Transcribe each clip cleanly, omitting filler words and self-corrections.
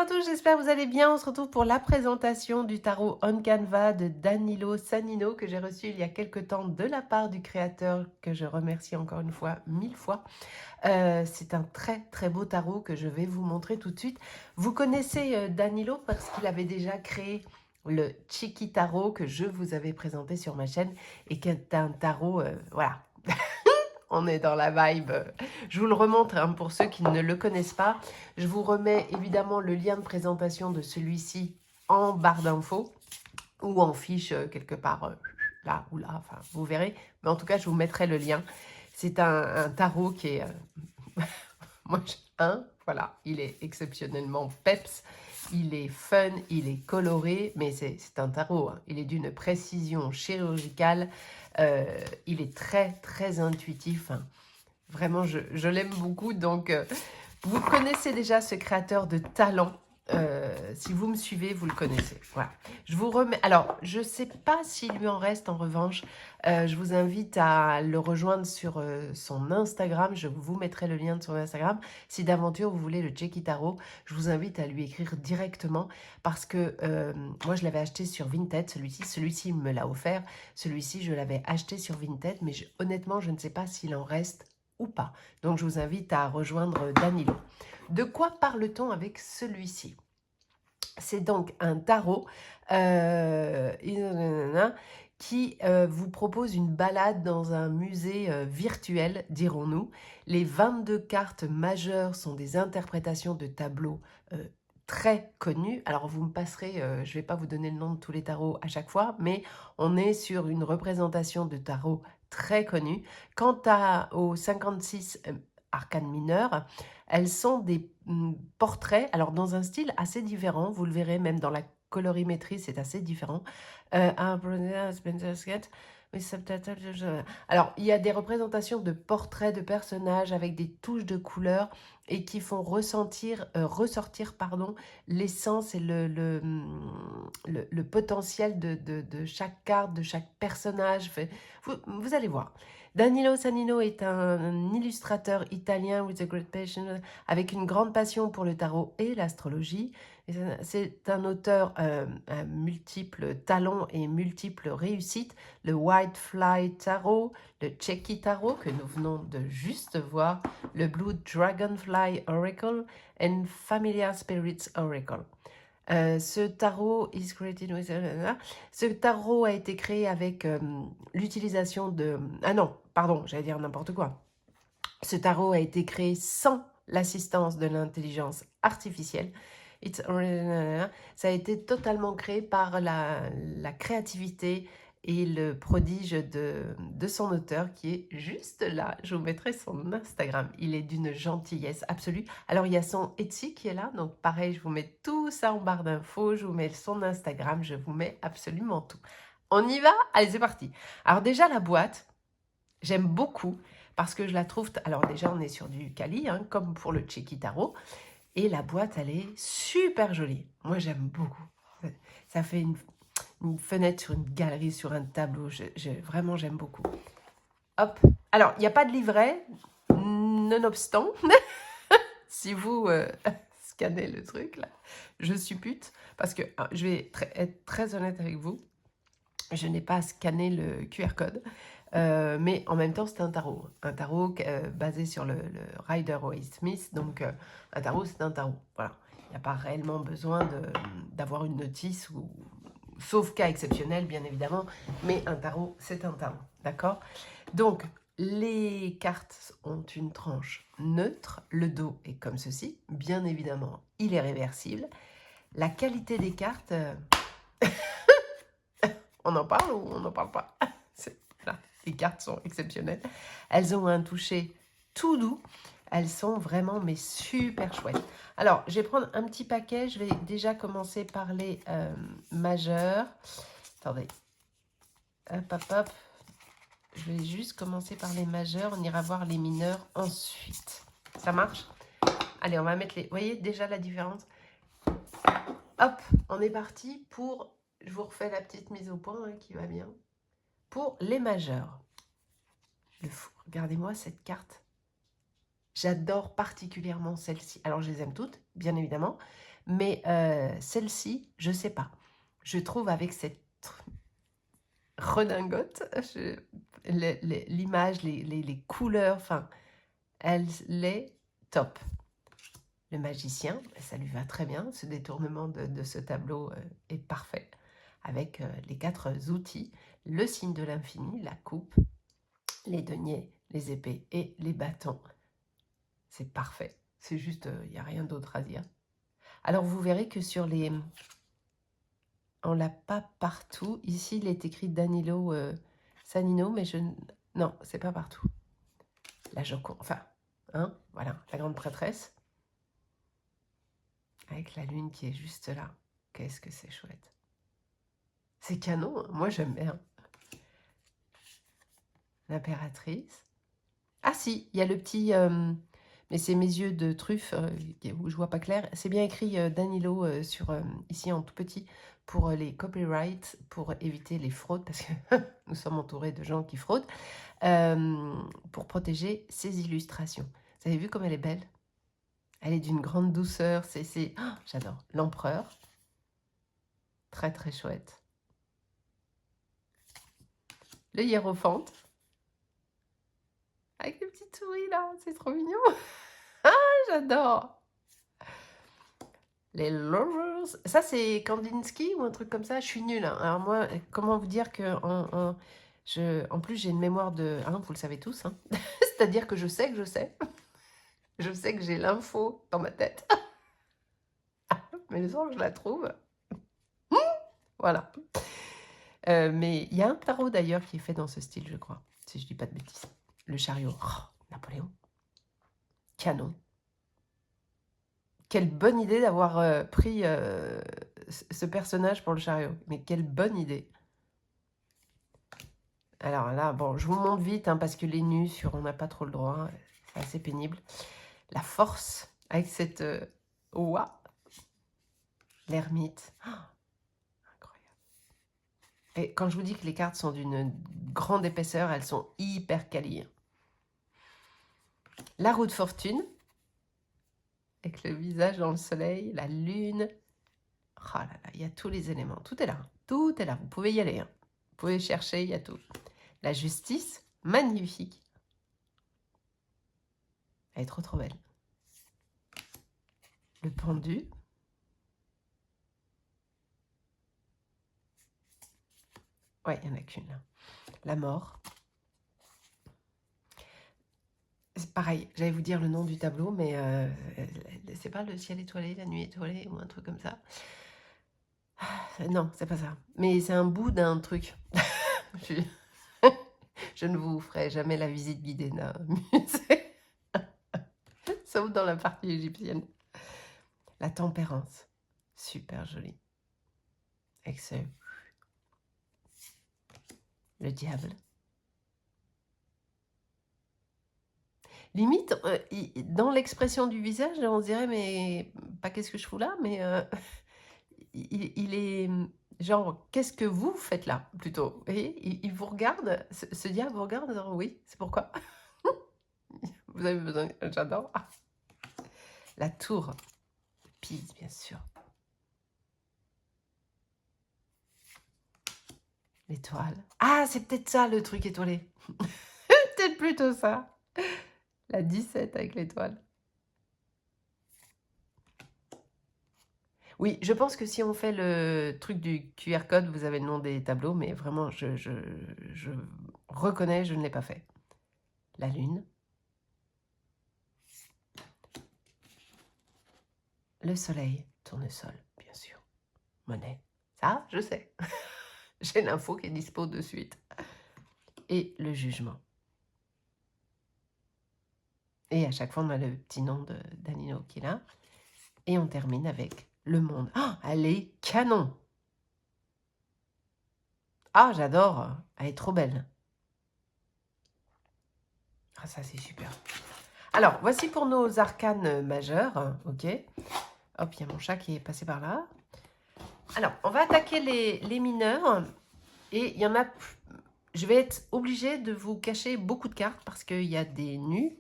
à tous, j'espère que vous allez bien. On se retrouve pour la présentation du tarot On Canva de Danilo Sanino que j'ai reçu il y a quelque temps de la part du créateur que je remercie encore une fois, 1000 fois. C'est un très très beau tarot que je vais vous montrer tout de suite. Vous connaissez Danilo parce qu'il avait déjà créé le Chiki Tarot que je vous avais présenté sur ma chaîne et qui est un tarot, voilà, on est dans la vibe. Je vous le remontre hein, pour ceux qui ne le connaissent pas. Je vous remets évidemment le lien de présentation de celui-ci en barre d'infos ou en fiche quelque part là ou là, enfin vous verrez. Mais en tout cas, je vous mettrai le lien. C'est un tarot qui est... moi, voilà, il est exceptionnellement peps. Il est fun, il est coloré, mais c'est un tarot. Hein. Il est d'une précision chirurgicale. Il est très, très intuitif. Hein. Vraiment, je l'aime beaucoup. Donc, vous connaissez déjà ce créateur de talent. Si vous me suivez, vous le connaissez. Voilà. Je vous remets. Alors, je ne sais pas s'il lui en reste en revanche. Je vous invite à le rejoindre sur son Instagram. Je vous mettrai le lien de son Instagram. Si d'aventure vous voulez le Checky Tarot, je vous invite à lui écrire directement parce que moi, je l'avais acheté sur Vinted. Celui-ci me l'a offert. Celui-ci, je l'avais acheté sur Vinted, mais honnêtement, je ne sais pas s'il en reste ou pas. Donc, je vous invite à rejoindre Danilo. De quoi parle-t-on avec celui-ci? C'est donc un tarot qui vous propose une balade dans un musée virtuel, dirons-nous. Les 22 cartes majeures sont des interprétations de tableaux très connus. Alors, vous me passerez, je ne vais pas vous donner le nom de tous les tarots à chaque fois, mais on est sur une représentation de tarot très connue. Quant aux 56 arcanes mineures, elles sont des portraits, alors dans un style assez différent, vous le verrez même dans la colorimétrie, c'est assez différent. Alors, il y a des représentations de portraits de personnages avec des touches de couleurs et qui font ressortir l'essence et le potentiel de chaque carte, de chaque personnage. Vous allez voir. Danilo Sanino est un illustrateur italien with a great passion, avec une grande passion pour le tarot et l'astrologie. C'est un auteur à multiples talents et multiples réussites. Le White Fly Tarot, le Checky Tarot que nous venons de juste voir, le Blue Dragonfly Oracle et Familiar Spirits Oracle. Ce tarot is created with... Ce tarot a été créé avec l'utilisation de... Ah non, pardon, j'allais dire n'importe quoi. Ce tarot a été créé sans l'assistance de l'intelligence artificielle. Ça a été totalement créé par la créativité et le prodige de son auteur qui est juste là. Je vous mettrai son Instagram. Il est d'une gentillesse absolue. Alors, il y a son Etsy qui est là. Donc, pareil, je vous mets tout ça en barre d'infos. Je vous mets son Instagram. Je vous mets absolument tout. On y va? Allez, c'est parti. Alors déjà, la boîte, j'aime beaucoup parce que je la trouve... Alors déjà, on est sur du Kali, hein, comme pour le Checky Tarot. Et la boîte, elle est super jolie. Moi, j'aime beaucoup. Ça fait une fenêtre sur une galerie, sur un tableau. Vraiment, j'aime beaucoup. Hop. Alors, il n'y a pas de livret, nonobstant. Si vous scannez le truc, là, je suppute. Parce que je vais être très honnête avec vous. Je n'ai pas scanné le QR code. Mais en même temps, c'est un tarot. Un tarot basé sur le Rider-Waite-Smith. Donc, un tarot, c'est un tarot. Voilà. Il n'y a pas réellement besoin d'avoir une notice, sauf cas exceptionnel, bien évidemment. Mais un tarot, c'est un tarot. D'accord? Donc, les cartes ont une tranche neutre. Le dos est comme ceci. Bien évidemment, il est réversible. La qualité des cartes... on en parle ou on n'en parle pas? Là, les cartes sont exceptionnelles. Elles ont un toucher tout doux. Elles sont vraiment mais super chouettes. Alors, je vais prendre un petit paquet. Je vais déjà commencer par les majeurs. Attendez. Hop, hop, hop. Je vais juste commencer par les majeurs. On ira voir les mineurs ensuite. Ça marche? Allez, on va mettre les... Vous voyez déjà la différence? Hop, on est parti pour... Je vous refais la petite mise au point hein, qui va bien. Pour les majeurs. Regardez-moi cette carte. J'adore particulièrement celle-ci. Alors, je les aime toutes, bien évidemment. Mais celle-ci, je sais pas. Je trouve avec cette redingote, l'image, les couleurs, enfin, elle est top. Le magicien, ça lui va très bien. Ce détournement de ce tableau est parfait. Avec les 4 outils, le signe de l'infini, la coupe, les deniers, les épées et les bâtons. C'est parfait. C'est juste, il n'y a rien d'autre à dire. Alors, vous verrez que sur les... On l'a pas partout. Ici, il est écrit Danilo Sanino, mais je... Non, c'est pas partout. La Joconde, enfin, hein, voilà, la grande prêtresse. Avec la lune qui est juste là. Qu'est-ce que c'est chouette. C'est canon, hein. Moi j'aime bien. L'impératrice. Ah si, il y a le petit... mais c'est mes yeux de truffe où je vois pas clair. C'est bien écrit Danilo sur ici en tout petit pour les copyrights, pour éviter les fraudes, parce que nous sommes entourés de gens qui fraudent, pour protéger ces illustrations. Vous avez vu comme elle est belle? Elle est d'une grande douceur. Oh, j'adore. L'empereur. Très très chouette. Le hiérophante. Avec les petites souris là, c'est trop mignon. Ah, j'adore. Les Lovers. Ça, c'est Kandinsky ou un truc comme ça? Je suis nulle, hein. Alors moi, comment vous dire que en plus, j'ai une mémoire de... Hein, vous le savez tous. Hein. C'est-à-dire que je sais que je sais. Je sais que j'ai l'info dans ma tête. Mais le soir, je la trouve. Voilà. Mais il y a un tarot d'ailleurs qui est fait dans ce style, je crois. Si je dis pas de bêtises. Le chariot. Oh, Napoléon. Canon. Quelle bonne idée d'avoir pris ce personnage pour le chariot. Mais quelle bonne idée. Alors là, bon, je vous montre vite, hein, parce que les nus, on n'a pas trop le droit. C'est assez pénible. La force, avec cette... Ouah. L'ermite. Oh, incroyable. Et quand je vous dis que les cartes sont d'une grande épaisseur, elles sont hyper qualies. La roue de fortune. Avec le visage dans le soleil, la lune. Oh là là, il y a tous les éléments. Tout est là. Tout est là. Vous pouvez y aller. Hein. Vous pouvez chercher, il y a tout. La justice, magnifique. Elle est trop trop belle. Le pendu. Ouais, il n'y en a qu'une. La mort. C'est pareil, j'allais vous dire le nom du tableau, mais c'est pas le ciel étoilé, la nuit étoilée ou un truc comme ça. Non, c'est pas ça. Mais c'est un bout d'un truc. Je ne vous ferai jamais la visite guidée d'un musée. Sauf dans la partie égyptienne. La tempérance. Super joli. Avec ce... Le diable. Limite, dans l'expression du visage, on se dirait, mais pas qu'est-ce que je fous là, mais il est genre, qu'est-ce que vous faites là, plutôt? Vous voyez, il vous regarde, ce diable vous regarde, genre, oui, c'est pourquoi? Vous avez besoin, j'adore. La tour de Pise, bien sûr. L'étoile. Ah, c'est peut-être ça, le truc étoilé. Peut-être plutôt ça. La 17 avec l'étoile. Oui, je pense que si on fait le truc du QR code, vous avez le nom des tableaux, mais vraiment, je reconnais, je ne l'ai pas fait. La lune. Le soleil, tournesol, bien sûr. Monnaie. Ça, je sais. J'ai l'info qui est dispo de suite. Et le jugement. Et à chaque fois, on a le petit nom de Danilo qui est là. Et on termine avec le monde. Oh, elle est canon. Ah, j'adore. Elle est trop belle. Ah, ça, c'est super. Alors, voici pour nos arcanes majeurs. Ok. Hop, il y a mon chat qui est passé par là. Alors, on va attaquer les mineurs. Et il y en a... Je vais être obligée de vous cacher beaucoup de cartes parce qu'il y a des nus.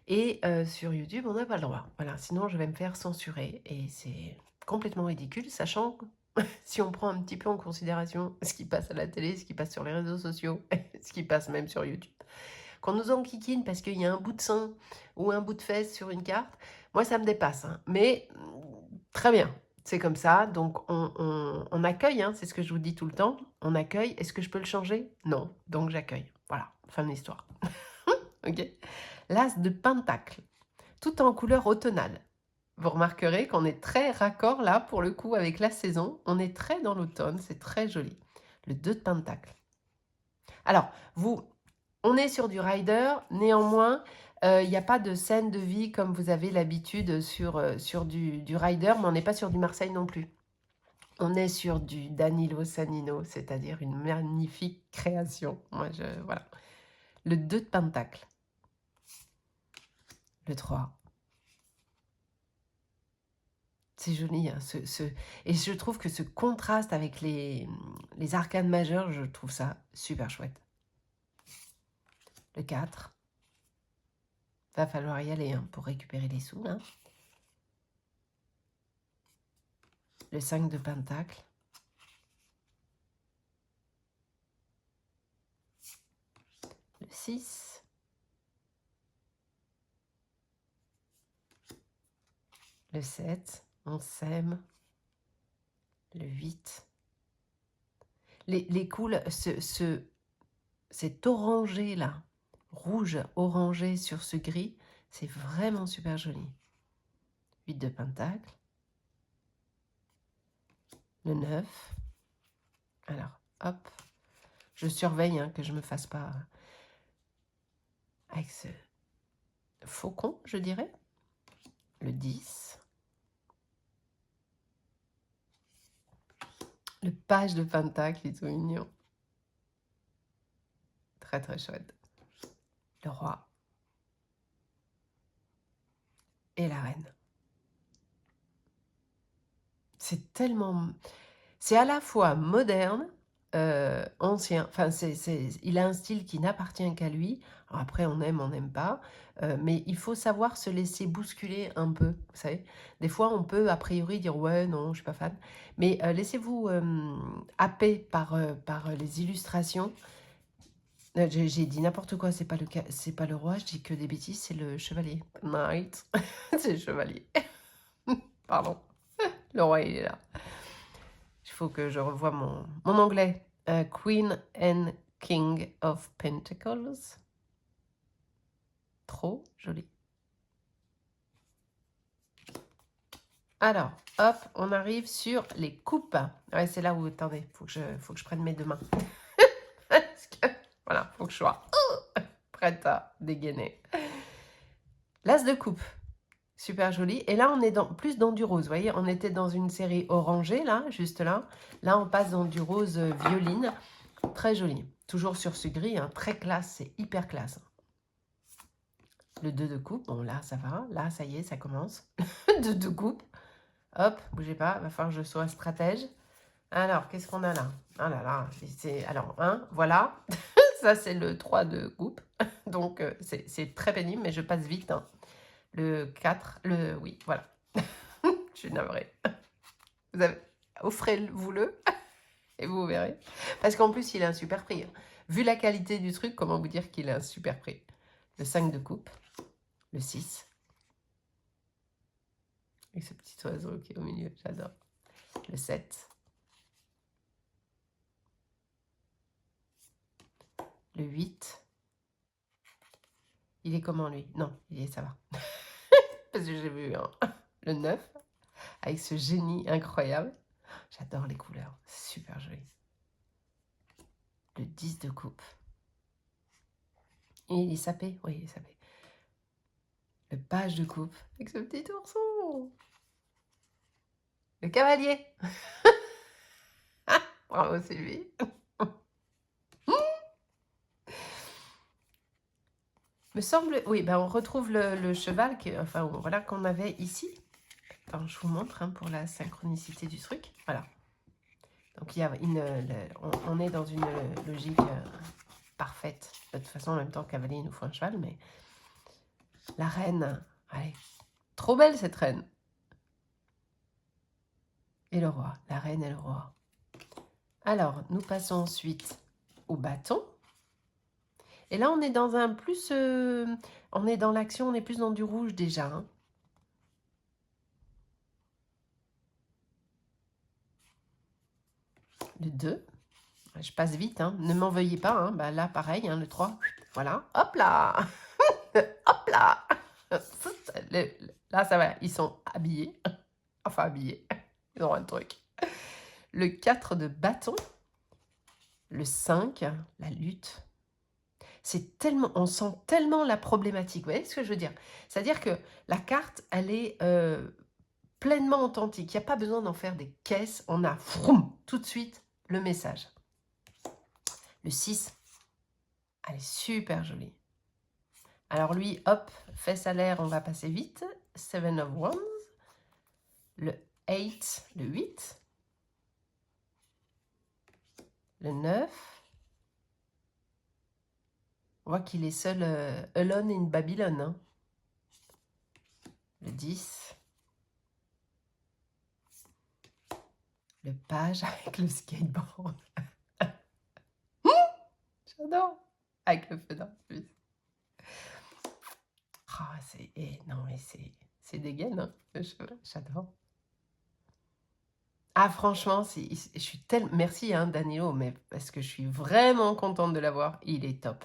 Et sur YouTube, on n'a pas le droit. Voilà, sinon je vais me faire censurer. Et c'est complètement ridicule, sachant que si on prend un petit peu en considération ce qui passe à la télé, ce qui passe sur les réseaux sociaux, ce qui passe même sur YouTube, qu'on nous enquiquine parce qu'il y a un bout de sein ou un bout de fesse sur une carte, moi ça me dépasse. Hein. Mais très bien, c'est comme ça, donc on accueille, hein, c'est ce que je vous dis tout le temps, on accueille. Est-ce que je peux le changer? Non, donc j'accueille. Voilà, fin de l'histoire. Ok. L'as de pentacle, tout en couleur automnale. Vous remarquerez qu'on est très raccord là, pour le coup, avec la saison. On est très dans l'automne, c'est très joli. Le 2 de pentacle. Alors, on est sur du rider, néanmoins, il n'y a pas de scène de vie comme vous avez l'habitude sur du rider, mais on n'est pas sur du Marseille non plus. On est sur du Danilo Sanino, c'est-à-dire une magnifique création. Voilà. Le 2 de pentacle. Le 3. C'est joli, hein, et je trouve que ce contraste avec les arcanes majeures, je trouve ça super chouette. Le 4. Va falloir y aller hein, pour récupérer les sous, là. Le 5 de pentacle. Le 6. Le 7. On s'aime. Le 8. Les cools, cet orangé là, rouge orangé sur ce gris, c'est vraiment super joli. 8 de pentacle. Le 9. Alors, hop. Je surveille hein, que je ne me fasse pas avec ce faucon, je dirais. Le 10. Le page de pentacle, il est tout mignon. Très très chouette. Le roi. Et la reine. C'est tellement... C'est à la fois moderne, ancien. Enfin, il a un style qui n'appartient qu'à lui. Alors après, on aime, on n'aime pas. Mais il faut savoir se laisser bousculer un peu, vous savez. Des fois, on peut a priori dire « ouais, non, je ne suis pas fan ». Mais laissez-vous happer par les illustrations. J'ai dit n'importe quoi, c'est pas le roi, je dis que des bêtises, c'est le chevalier. Knight, c'est le chevalier. Pardon, le roi il est là. Il faut que je revoie mon anglais. Queen and King of Pentacles. Trop joli. Alors, hop, on arrive sur les coupes. Ouais, c'est là où, attendez, faut que je prenne mes deux mains. Parce que, voilà, faut que je sois prête à dégainer. L'as de coupe. Super joli. Et là, on est plus dans du rose. Vous voyez, on était dans une série orangée, là, juste là. Là, on passe dans du rose violine. Très joli. Toujours sur ce gris, hein, très classe. C'est hyper classe. Le 2 de coupe. Bon, là, ça va. Là, ça y est, ça commence. 2 de coupe. Hop, bougez pas. Va falloir que je sois stratège. Alors, qu'est-ce qu'on a là? Ah là là. Alors, voilà. Ça, c'est le 3 de coupe. Donc, c'est très pénible, mais je passe vite. Hein. Le 4, oui, voilà. Je suis navrée. Offrez-vous-le et vous verrez. Parce qu'en plus, il a un super prix. Hein. Vu la qualité du truc, comment vous dire qu'il a un super prix? Le 5 de coupe, le 6. Avec ce petit oiseau qui est au milieu, j'adore. Le 7. Le 8. Il est comment lui? Non, ça va. Parce que j'ai vu hein, le 9. Avec ce génie incroyable. J'adore les couleurs, super joli. Le 10 de coupe. Et il est sapé, oui, il est sapé. Le page de coupe, avec ce petit ourson. Le cavalier. Bravo Sylvie. Me semble, oui, ben on retrouve le cheval voilà, qu'on avait ici. Attends, je vous montre hein, pour la synchronicité du truc. Voilà. Donc il y a on est dans une logique parfaite. De toute façon, en même temps, cavalier, il nous faut un cheval, mais la reine, allez, trop belle cette reine. et le roi. La reine et le roi. Alors, nous passons ensuite au bâton. Et là, on est dans un plus... on est dans l'action, on est plus dans du rouge déjà. Hein. Le 2. Je passe vite, hein. Ne m'en veuillez pas. Hein. Bah, là, pareil, hein, le 3. Voilà. Hop là. Hop là. Là, ça va. Ils sont habillés. Enfin, habillés. Ils ont un truc. Le 4 de bâton. Le 5, la lutte. C'est tellement, on sent tellement la problématique. Vous voyez ce que je veux dire? C'est-à-dire que la carte, elle est pleinement authentique. Il n'y a pas besoin d'en faire des caisses. On a tout de suite le message. Le 6, elle est super jolie. Alors lui, hop, fesse à l'air, on va passer vite. 7 of Wands. Le 8, le 8. Le 9. On voit qu'il est seul, alone in Babylon. Hein. Le 10. Le page avec le skateboard. J'adore. Avec le feu d'artifice. Oh, non, mais c'est dégaine, hein, le cheveu. J'adore. Ah, franchement, je suis tellement... Merci, hein, Danilo, mais parce que je suis vraiment contente de l'avoir. Il est top.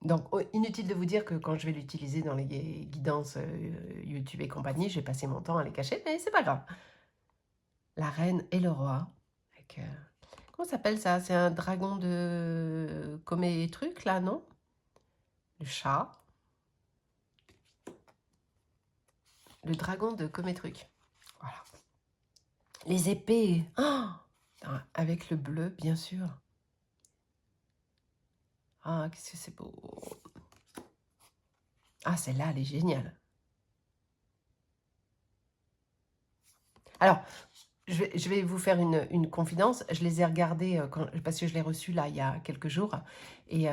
Donc, inutile de vous dire que quand je vais l'utiliser dans les guidances YouTube et compagnie, j'ai passé mon temps à les cacher, mais c'est pas grave. La reine et le roi. Avec, comment s'appelle ça? C'est un dragon de... Comme et trucs, là, non? Le chat. Le dragon de Comme et trucs. Voilà. Les épées. Oh, avec le bleu, bien sûr. Ah, qu'est-ce que c'est beau. Ah, celle-là, elle est géniale. Alors, je vais vous faire une confidence. Je les ai regardées parce que je l'ai reçue là, il y a quelques jours. Et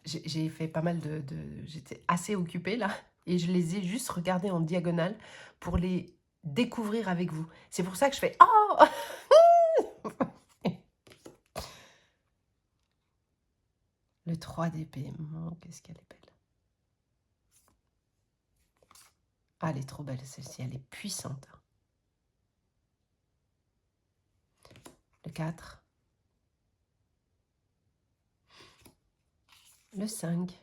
j'ai fait pas mal de... J'étais assez occupée là. Et je les ai juste regardées en diagonale pour les découvrir avec vous. C'est pour ça que je fais... Oh Le 3 d'épée. Oh, qu'est-ce qu'elle est belle. Ah, elle est trop belle celle-ci. Elle est puissante. Le 4. Le 5.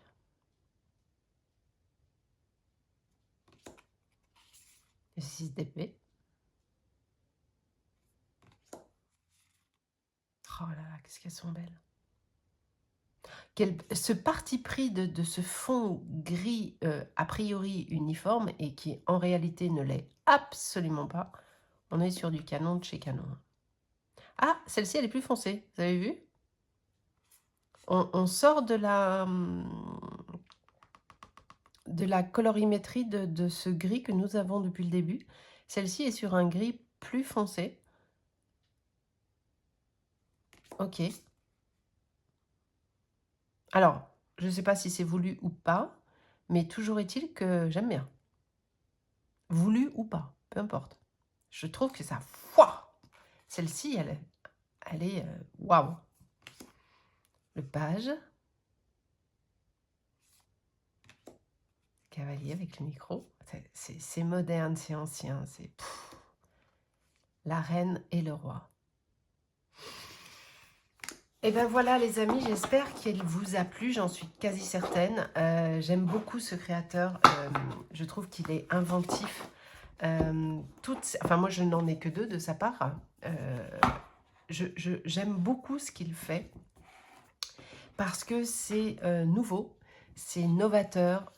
Le 6 d'épée. Oh là là, qu'est-ce qu'elles sont belles. Ce parti pris de ce fond gris a priori uniforme et qui en réalité ne l'est absolument pas. On est sur du canon de chez Canon. Ah, celle-ci elle est plus foncée, vous avez vu? On sort de la colorimétrie de ce gris que nous avons depuis le début. Celle-ci est sur un gris plus foncé. Ok. Alors, je ne sais pas si c'est voulu ou pas, mais toujours est-il que j'aime bien. Voulu ou pas, peu importe. Je trouve que ça... Celle-ci, elle est... Waouh. Le page. Cavalier avec le micro. C'est moderne, c'est ancien. C'est... La reine et le roi. Et ben voilà les amis, j'espère qu'il vous a plu, j'en suis quasi certaine. J'aime beaucoup ce créateur, je trouve qu'il est inventif. Enfin moi je n'en ai que 2 de sa part. J'aime beaucoup ce qu'il fait parce que c'est nouveau, c'est novateur.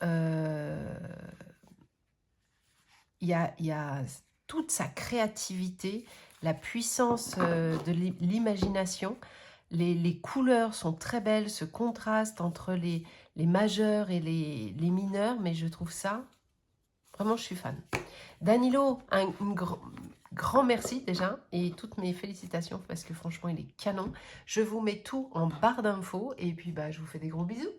Il y a toute sa créativité, la puissance de l'imagination. Les couleurs sont très belles, ce contraste entre les majeurs et les mineurs, mais je trouve ça, vraiment je suis fan. Danilo, un grand merci déjà, et toutes mes félicitations, parce que franchement il est canon. Je vous mets tout en barre d'infos, et puis bah, je vous fais des gros bisous.